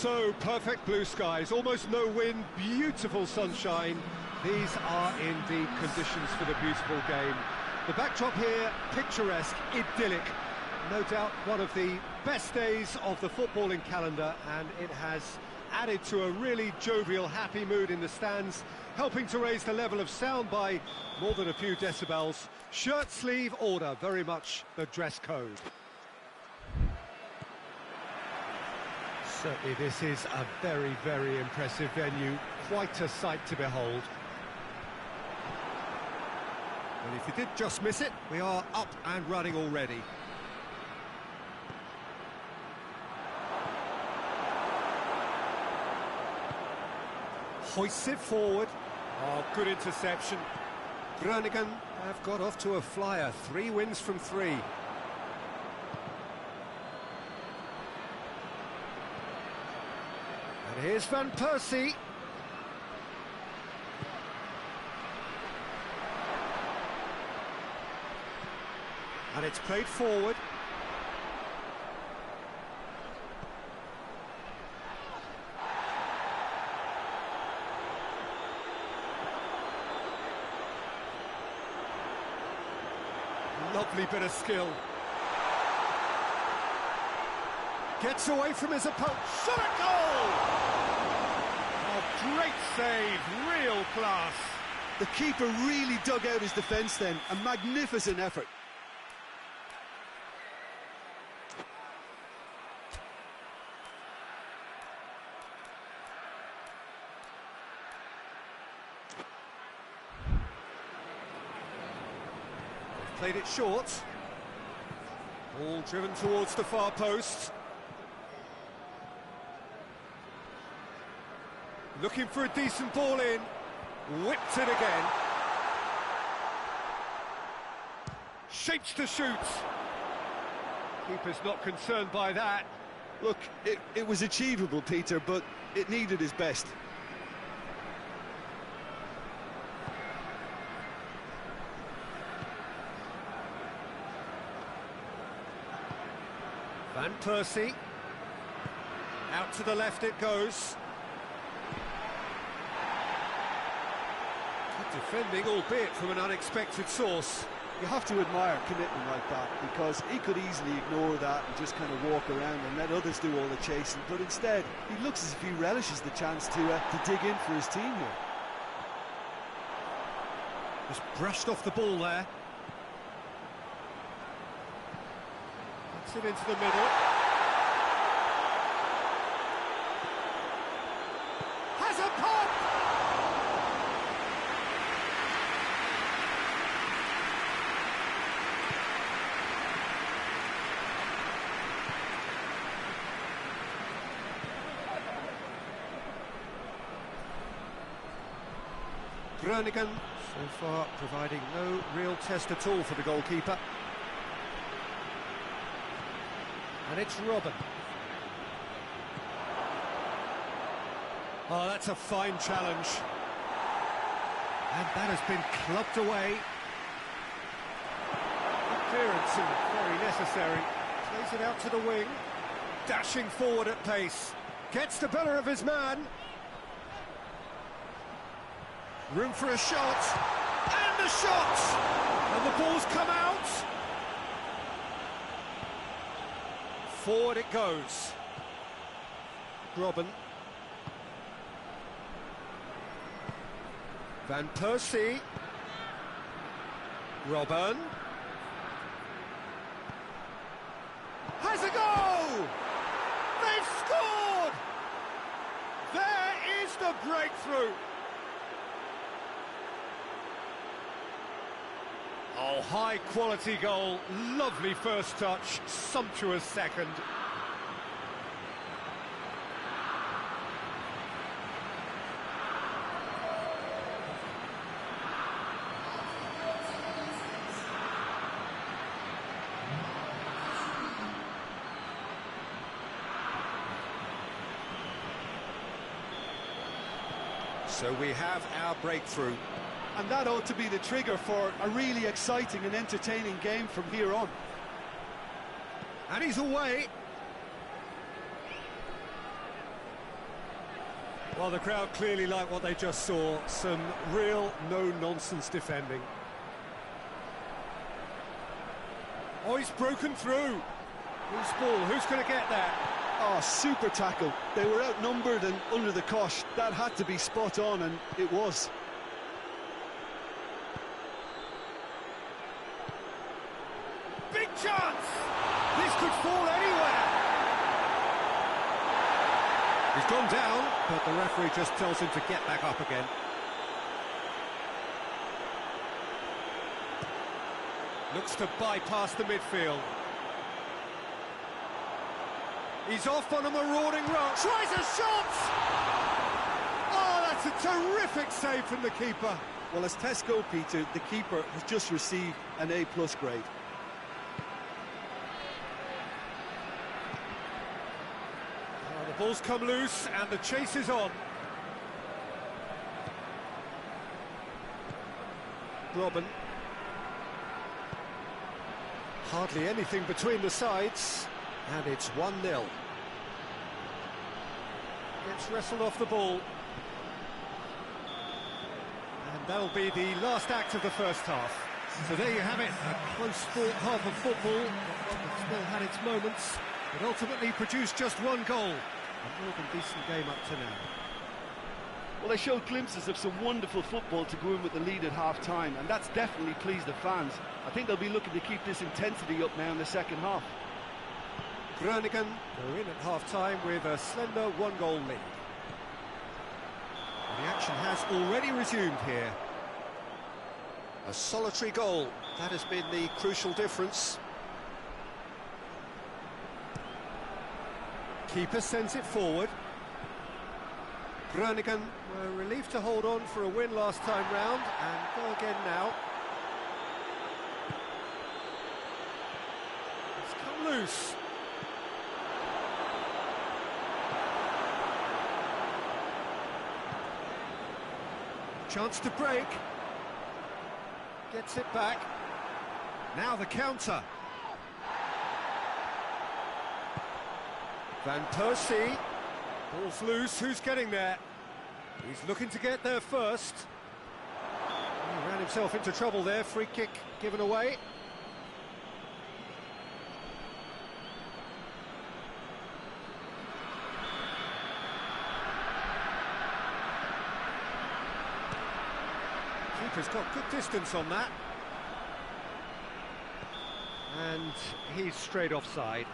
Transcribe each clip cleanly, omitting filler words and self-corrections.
So, perfect blue skies, almost no wind, beautiful sunshine. These are indeed conditions for the beautiful game. The backdrop here, picturesque, idyllic. No doubt one of the best days of the footballing calendar, and it has added to a really jovial, happy mood in the stands, helping to raise the level of sound by more than a few decibels. Shirt sleeve order, very much the dress code. Certainly this is a very, very impressive venue, quite a sight to behold. Well, if you did just miss it, we are up and running already. Hoists it forward. Oh, good interception. Groningen have got off to a flyer, 3 wins from 3. And here's Van Persie. And it's played forward. Lovely bit of skill. Gets away from his opponent. Shot at goal! Oh, great save, real class. The keeper really dug out his defence then. A magnificent effort. Played it short. Ball driven towards the far post. Looking for a decent ball in. Whipped it again. Shapes to shoot. Keeper's not concerned by that. Look, it was achievable, Peter, but it needed his best. Van Persie, out to the left it goes. Good defending, albeit from an unexpected source. You have to admire commitment like that, because he could easily ignore that and just kind of walk around and let others do all the chasing, but instead, he looks as if he relishes the chance to dig in for his team here. Just brushed off the ball there. It into the middle. Has a pop! Groningen, so far, providing no real test at all for the goalkeeper. And it's Robin. Oh, that's a fine challenge. And that has been clubbed away. Clearance and very necessary. Plays it out to the wing. Dashing forward at pace. Gets the better of his man. Room for a shot. And a shot! And the ball's come out. Forward it goes. Robin. Van Persie. Robin. Has a goal! They've scored! There is the breakthrough. Oh, high-quality goal, lovely first touch, sumptuous second. So we have our breakthrough. And that ought to be the trigger for a really exciting and entertaining game from here on. And he's away. Well, the crowd clearly like what they just saw. Some real no-nonsense defending. Oh, he's broken through. Loose ball, who's going to get that? Oh, super tackle. They were outnumbered and under the cosh. That had to be spot on, and it was. Big chance! This could fall anywhere! He's gone down, but the referee just tells him to get back up again. Looks to bypass the midfield. He's off on a marauding run. Tries a shot! Oh, that's a terrific save from the keeper. Well, as tests go, Peter, the keeper has just received an A+ grade. The ball's come loose and the chase is on. Robin. Hardly anything between the sides, and it's 1-0. Gets wrestled off the ball. And that'll be the last act of the first half. So there you have it, a close sport half of football, but one that still had its moments, but ultimately produced just one goal. A more than decent game up to now. Well, they showed glimpses of some wonderful football to go in with the lead at half-time, and that's definitely pleased the fans. I think they'll be looking to keep this intensity up now in the second half. Groningen are in at half-time with a slender one-goal lead. The action has already resumed here. A solitary goal, that has been the crucial difference. Keeper sends it forward. Groningen were relieved to hold on for a win last time round and go again now. It's come loose. Chance to break. Gets it back. Now the counter. Van Persie, ball's loose, who's getting there? He's looking to get there first. He ran himself into trouble there, free kick given away. Keeper's got good distance on that. And he's straight offside.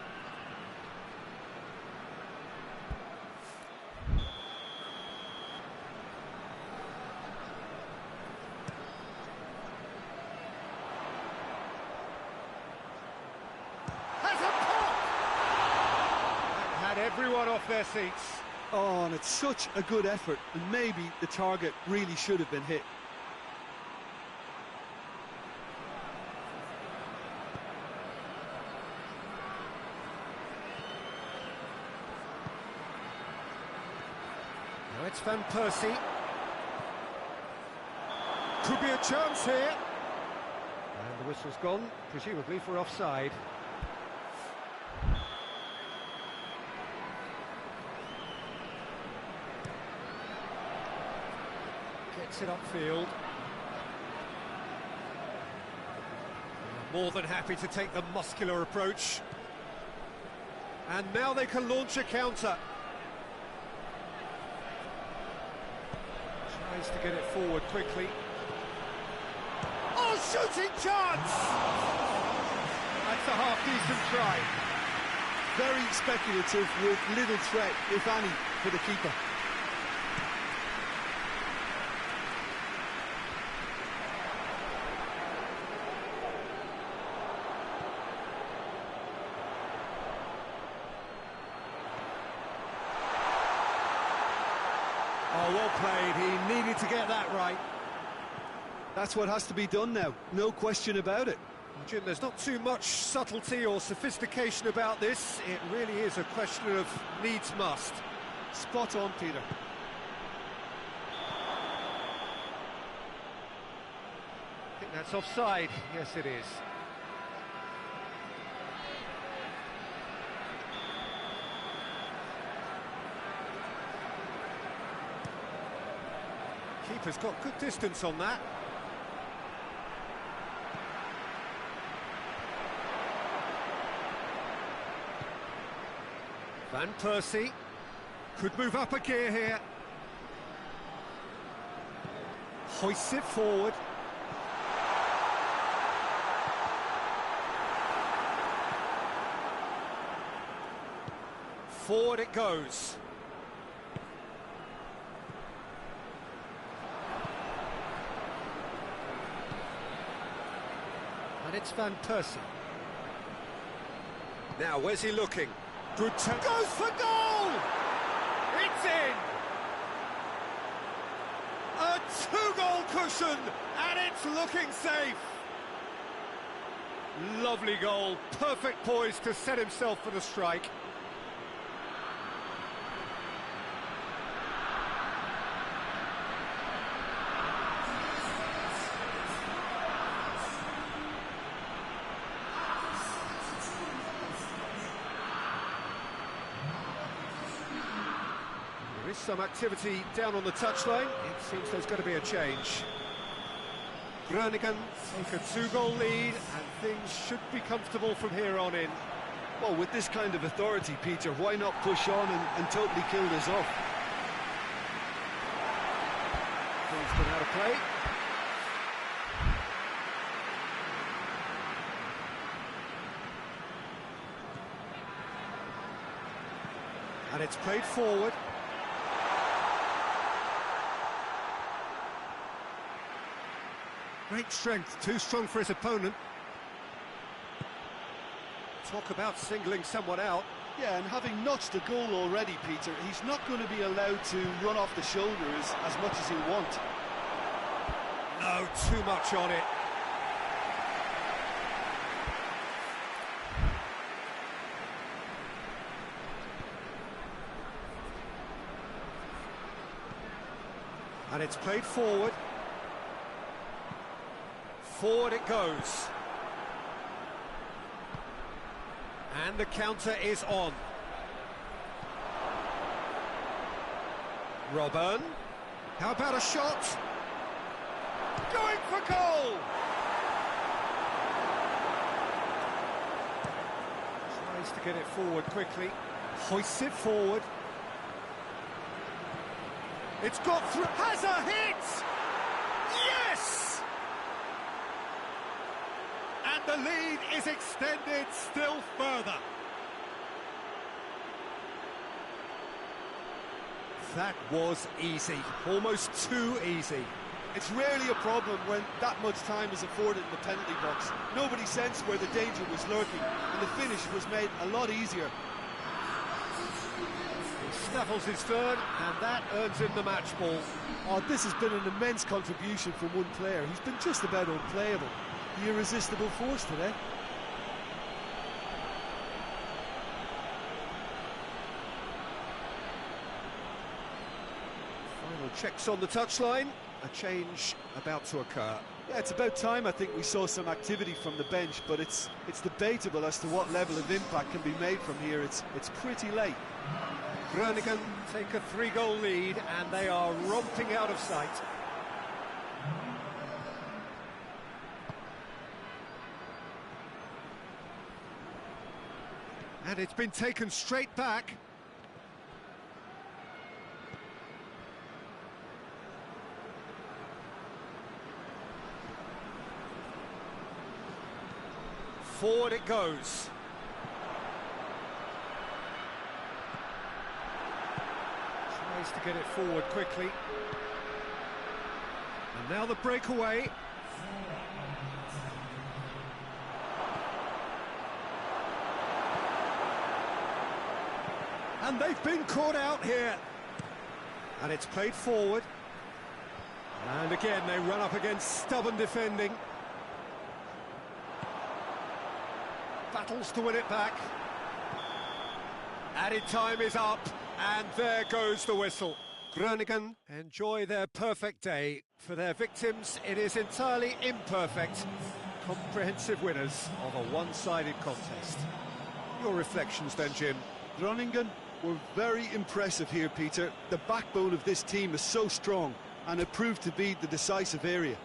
Everyone off their seats. Oh, and it's such a good effort, and maybe the target really should have been hit. Now it's Van Persie. Could be a chance here. And the whistle's gone, presumably for offside. Gets it upfield. More than happy to take the muscular approach. And now they can launch a counter. Tries to get it forward quickly. Oh, shooting chance! That's a half-decent try. Very speculative with little threat, if any, for the keeper. Oh, well played. He needed to get that right. That's what has to be done now, no question about it. Jim, there's not too much subtlety or sophistication about this. It really is a question of needs must. Spot on, Peter. I think that's offside. Yes, it is. Keeper's got good distance on that. Van Persie could move up a gear here. Hoists it forward. Forward it goes. And it's Van Persie. Now, where's he looking? Good turn. Goes for goal! It's in! A two-goal cushion, and it's looking safe. Lovely goal, perfect poise to set himself for the strike. There is some activity down on the touchline. It seems there's going to be a change. Groningen take a two-goal lead, and things should be comfortable from here on in. Well, with this kind of authority, Peter, why not push on and totally kill this off? Ball's been out of play. And it's played forward. Great strength, too strong for his opponent. Talk about singling someone out. Yeah, and having notched a goal already, Peter, he's not going to be allowed to run off the shoulders as much as he'll want. No, too much on it. And it's played forward. Forward it goes. And the counter is on. Robben. How about a shot? Going for goal! Tries to get it forward quickly. Hoists it forward. It's got through. Has a hit! Yes! And the lead is extended still further. That was easy, almost too easy. It's rarely a problem when that much time is afforded in the penalty box. Nobody sensed where the danger was lurking, and the finish was made a lot easier. He snaffles his third, and that earns him the match ball. Oh, this has been an immense contribution from one player. He's been just about unplayable. The irresistible force today. Final checks on the touchline. A change about to occur. Yeah, it's about time I think we saw some activity from the bench, but it's debatable as to what level of impact can be made from here. It's pretty late. Groningen take a 3-goal lead, and they are romping out of sight. And it's been taken straight back. Forward it goes. Tries to get it forward quickly. And now the breakaway. And they've been caught out here. And it's played forward. And again, they run up against stubborn defending. Battles to win it back. Added time is up, and there goes the whistle. Groningen enjoy their perfect day. For their victims, it is entirely imperfect. Comprehensive winners of a one-sided contest. Your reflections then, Jim? Groningen were very impressive here, Peter. The backbone of this team is so strong, and it proved to be the decisive area.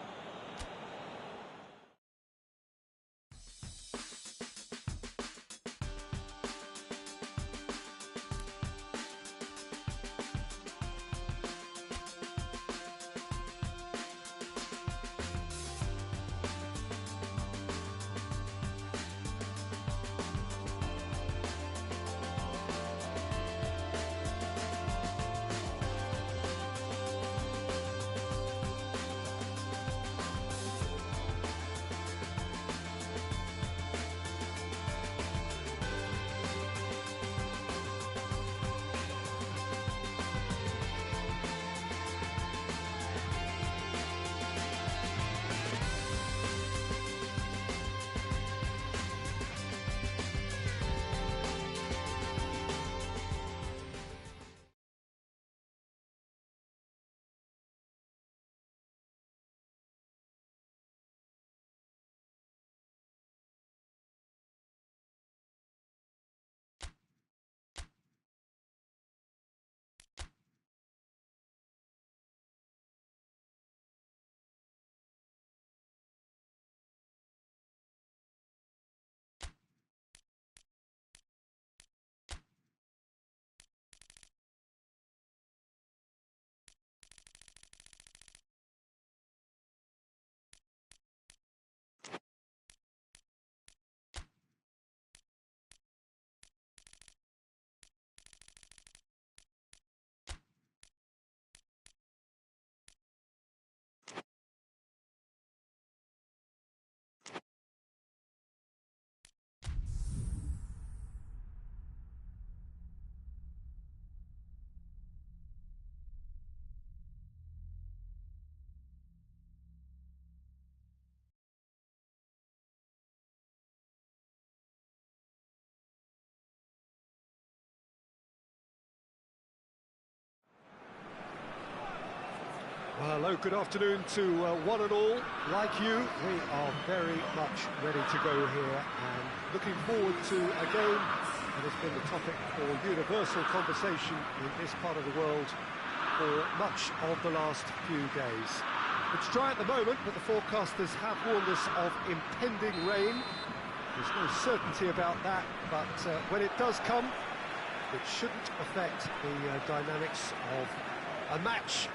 Well, hello, good afternoon to one and all. Like you, we are very much ready to go here and looking forward to a game that has been the topic for universal conversation in this part of the world for much of the last few days. It's dry at the moment, but the forecasters have warned us of impending rain. There's no certainty about that, but when it does come, it shouldn't affect the dynamics of a match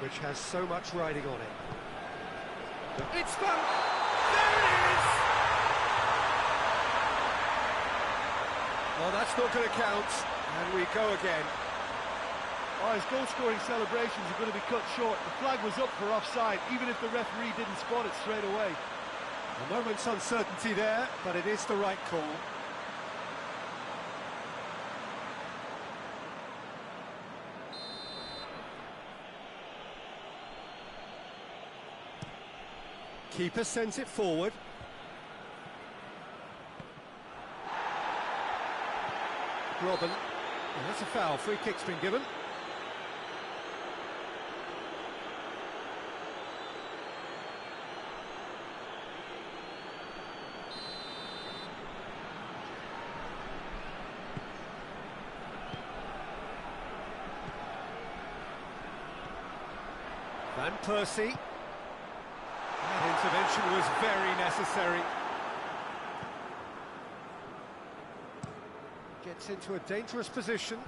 which has so much riding on it. It's fun! There it is! Well, that's not going to count, and we go again. Oh, his goal-scoring celebrations are going to be cut short. The flag was up for offside, even if the referee didn't spot it straight away. A moment's uncertainty there, but it is the right call. Keeper sends it forward. Robin. And that's a foul. Free kick's been given. Van Persie. That intervention was very necessary. Gets into a dangerous position.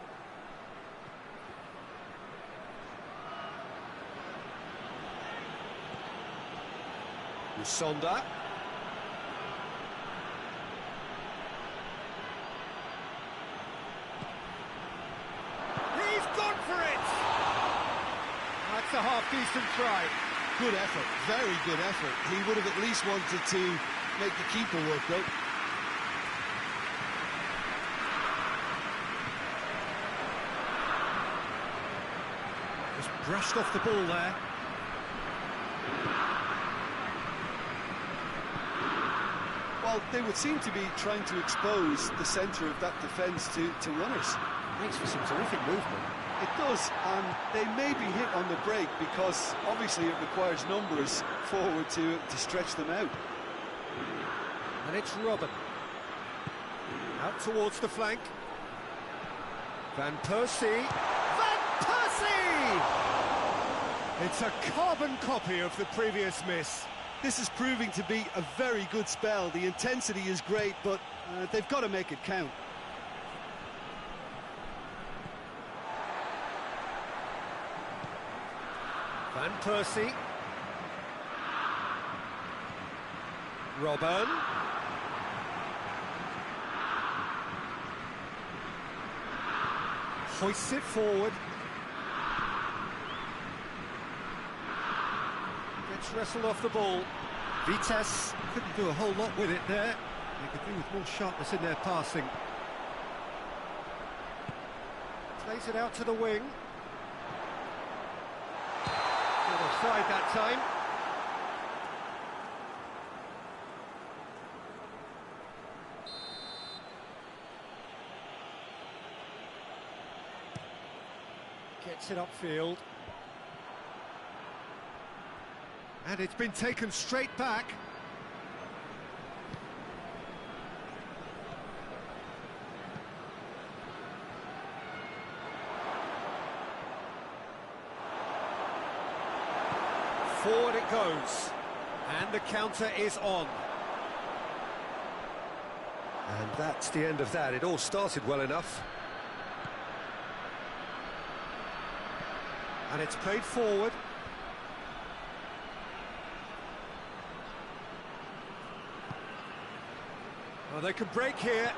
Musonda. He's gone for it! That's a half-decent try. Good effort, very good effort. He would have at least wanted to make the keeper work, though. Just brushed off the ball there. Well, they would seem to be trying to expose the centre of that defence to runners. Makes for some terrific movement. It does, and they may be hit on the break because obviously it requires numbers forward to stretch them out. And it's Robin. Out towards the flank. Van Persie. Van Persie! It's a carbon copy of the previous miss. This is proving to be a very good spell. The intensity is great, but they've got to make it count. Van Persie. Robben. Hoists it forward. Gets wrestled off the ball. Vitesse couldn't do a whole lot with it there. They could do with more sharpness in their passing. Plays it out to the wing. Not offside that time. Gets it upfield. And it's been taken straight back. Forward it goes. And the counter is on. And that's the end of that. It all started well enough. And it's played forward. Well, they can break here.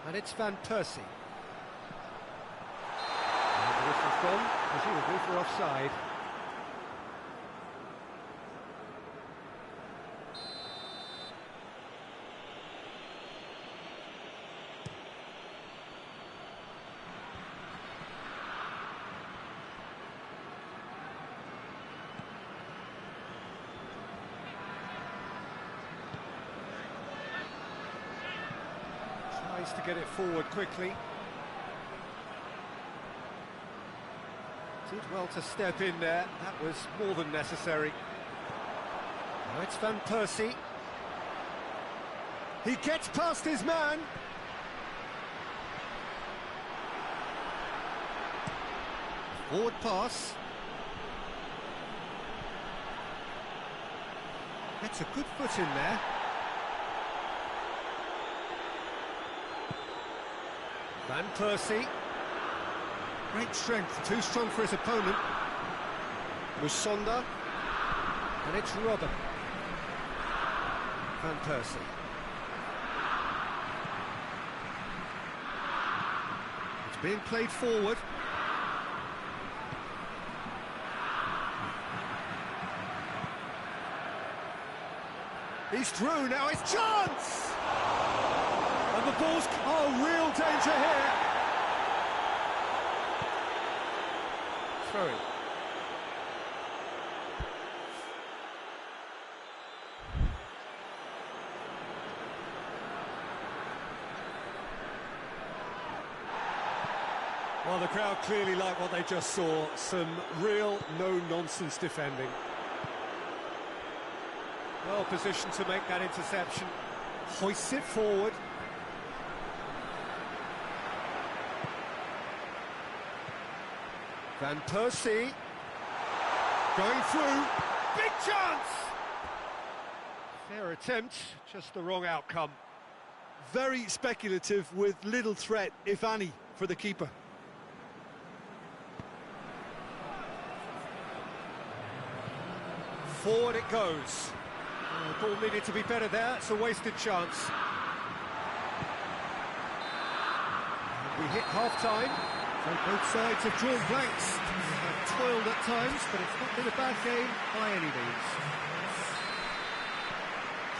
And it's Van Persie. And the whistle's gone, presumably for offside. Tries to get it forward quickly. Did well to step in there. That was more than necessary. Now it's Van Persie. He gets past his man. Forward pass. Gets a good foot in there. Van Persie. Great strength, too strong for his opponent. Musonda. And it's Robben. Van Persie. It's being played forward. He's through, now it's chance! And the ball's... Oh, real danger here! Throwing. Well, the crowd clearly like what they just saw. Some real no-nonsense defending. Well positioned to make that interception. Hoists it forward. Van Persie. Going through. Big chance! Fair attempt, just the wrong outcome. Very speculative with little threat, if any, for the keeper. Forward it goes. The ball needed to be better there, it's a wasted chance. We hit half-time, so both sides have drawn blanks. They have toiled at times, but it's not been a bad game by any means.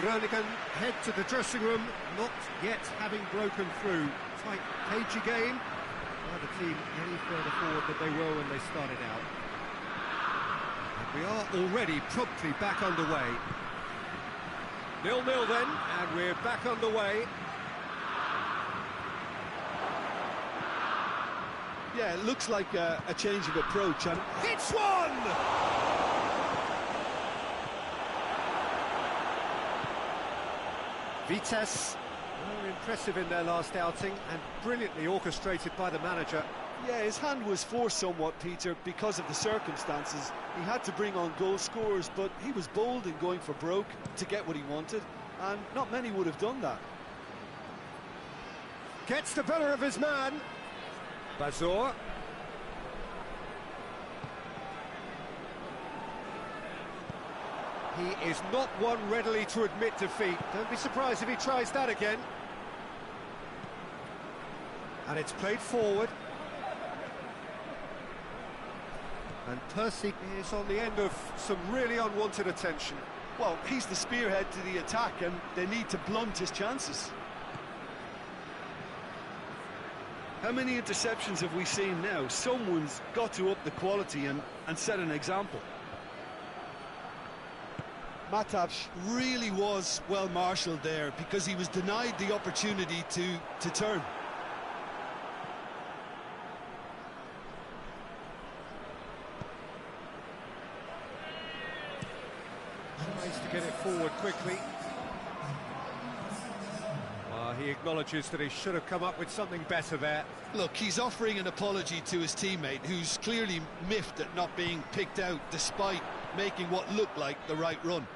Groningen head to the dressing room, not yet having broken through. Tight, cagey game. Neither team any further forward than they were when they started out. We are already promptly back underway. 0-0 then, and we're back underway. Yeah, it looks like a change of approach. And Hits one! Vitesse, very impressive in their last outing, and brilliantly orchestrated by the manager. Yeah, his hand was forced somewhat, Peter, because of the circumstances. He had to bring on goal scorers, but he was bold in going for broke to get what he wanted, and not many would have done that. Gets the better of his man. Bazor. He is not one readily to admit defeat. Don't be surprised if he tries that again. And it's played forward. And Percy is on the end of some really unwanted attention. Well, he's the spearhead to the attack, and they need to blunt his chances. How many interceptions have we seen now? Someone's got to up the quality and set an example. Matavš really was well marshalled there because he was denied the opportunity to turn. Tries to get it forward quickly. He acknowledges that he should have come up with something better there. Look, he's offering an apology to his teammate, who's clearly miffed at not being picked out despite making what looked like the right run.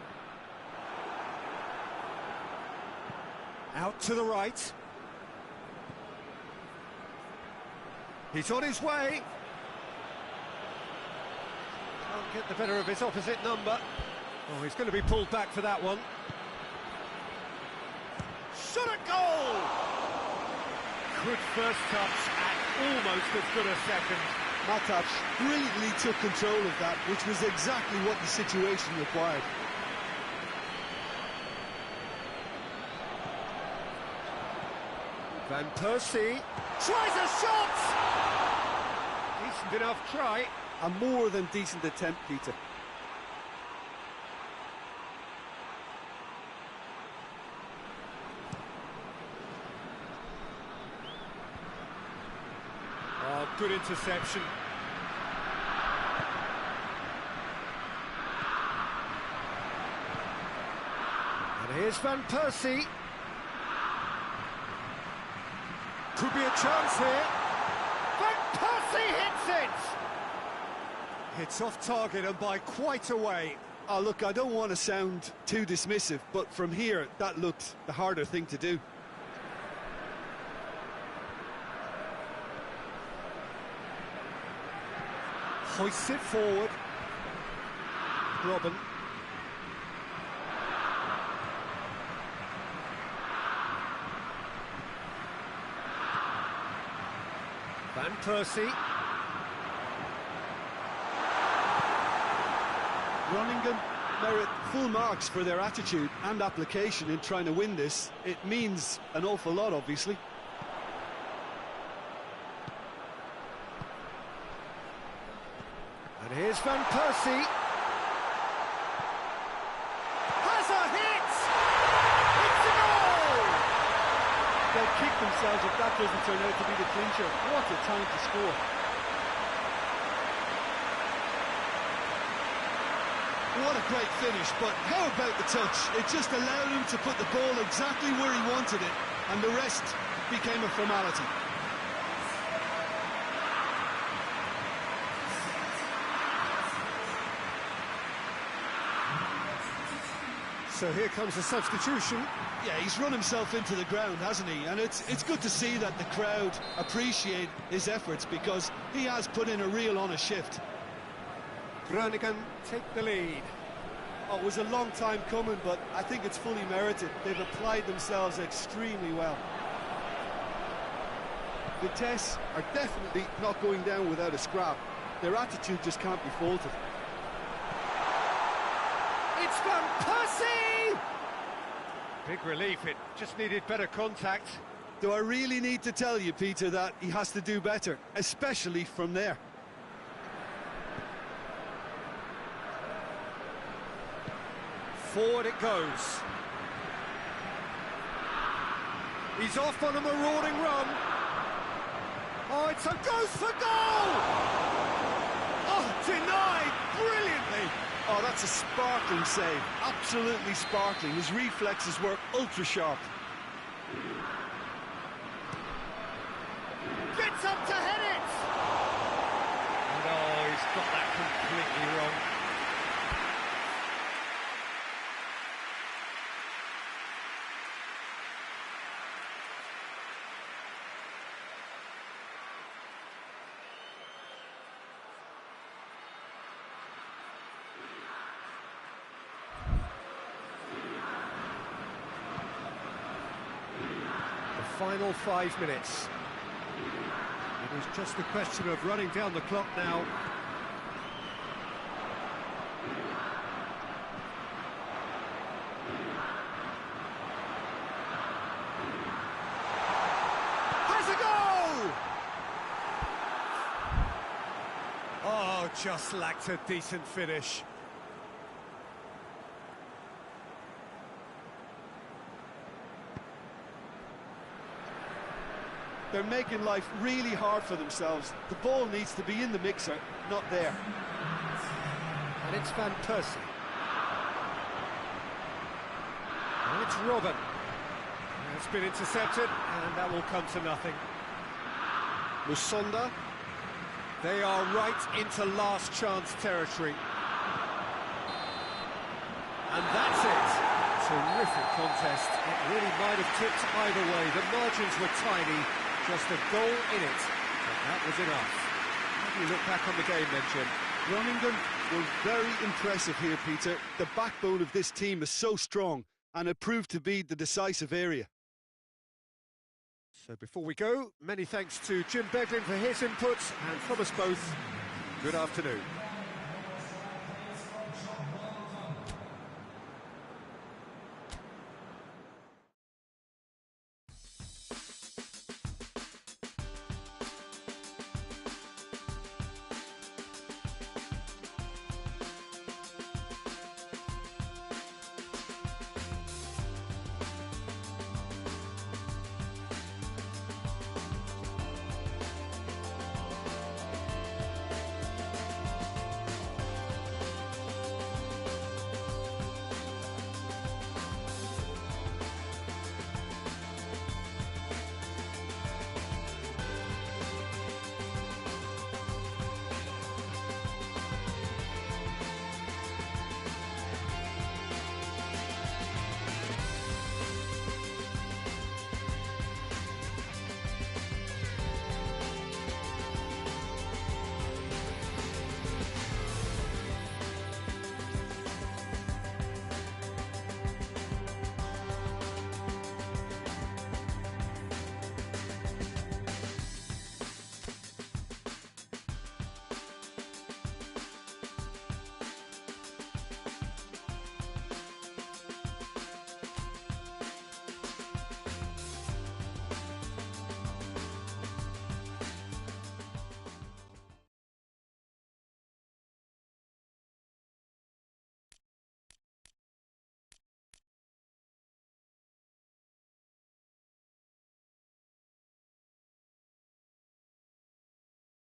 Out to the right. He's on his way. Can't get the better of his opposite number. Oh, he's going to be pulled back for that one. Shot at goal! Good first touch and almost as good a second. Matavš brilliantly took control of that, which was exactly what the situation required. Van Persie tries a shot! Decent enough try. A more than decent attempt, Peter. Oh, good interception. And here's Van Persie. Could be a chance here. Van Persie hits it! It's off target and by quite a way. Oh, look, I don't want to sound too dismissive, but from here, that looked the harder thing to do. Hoists it forward. Robin. Van Persie. Groningen merit full marks for their attitude and application in trying to win this. It means an awful lot, obviously. And here's Van Persie. Has a hit! It's a goal! They'll kick themselves if that doesn't turn out to be the clincher. What a time to score. What a great finish, but how about the touch? It just allowed him to put the ball exactly where he wanted it, and the rest became a formality. So here comes the substitution. Yeah, he's run himself into the ground, hasn't he? And it's good to see that the crowd appreciate his efforts because he has put in a real honest shift. Groningen take the lead. Oh, it was a long time coming, but I think it's fully merited. They've applied themselves extremely well. Vitesse are definitely not going down without a scrap. Their attitude just can't be faulted. It's Van Persie! Big relief, it just needed better contact. Do I really need to tell you, Peter, that he has to do better, especially from there? Forward it goes. He's off on a marauding run. Oh, it's a goes for goal! Oh, denied brilliantly. Oh, that's a sparkling save. Absolutely sparkling. His reflexes were ultra sharp. Gets up to head it! got that completely wrong. Final 5 minutes. It is just a question of running down the clock now. Has a goal! Oh, just lacked a decent finish. They're making life really hard for themselves. The ball needs to be in the mixer, not there. And it's Van Persie. And it's Robin. It's been intercepted, and that will come to nothing. Musonda. They are right into last chance territory. And that's it. Terrific contest. It really might have tipped either way. The margins were tiny. Just a goal in it, but that was enough. How do you look back on the game then, Jim? Groningen were very impressive here, Peter. The backbone of this team is so strong, and it proved to be the decisive area. So before we go, many thanks to Jim Beglin for his input, and from us both, good afternoon.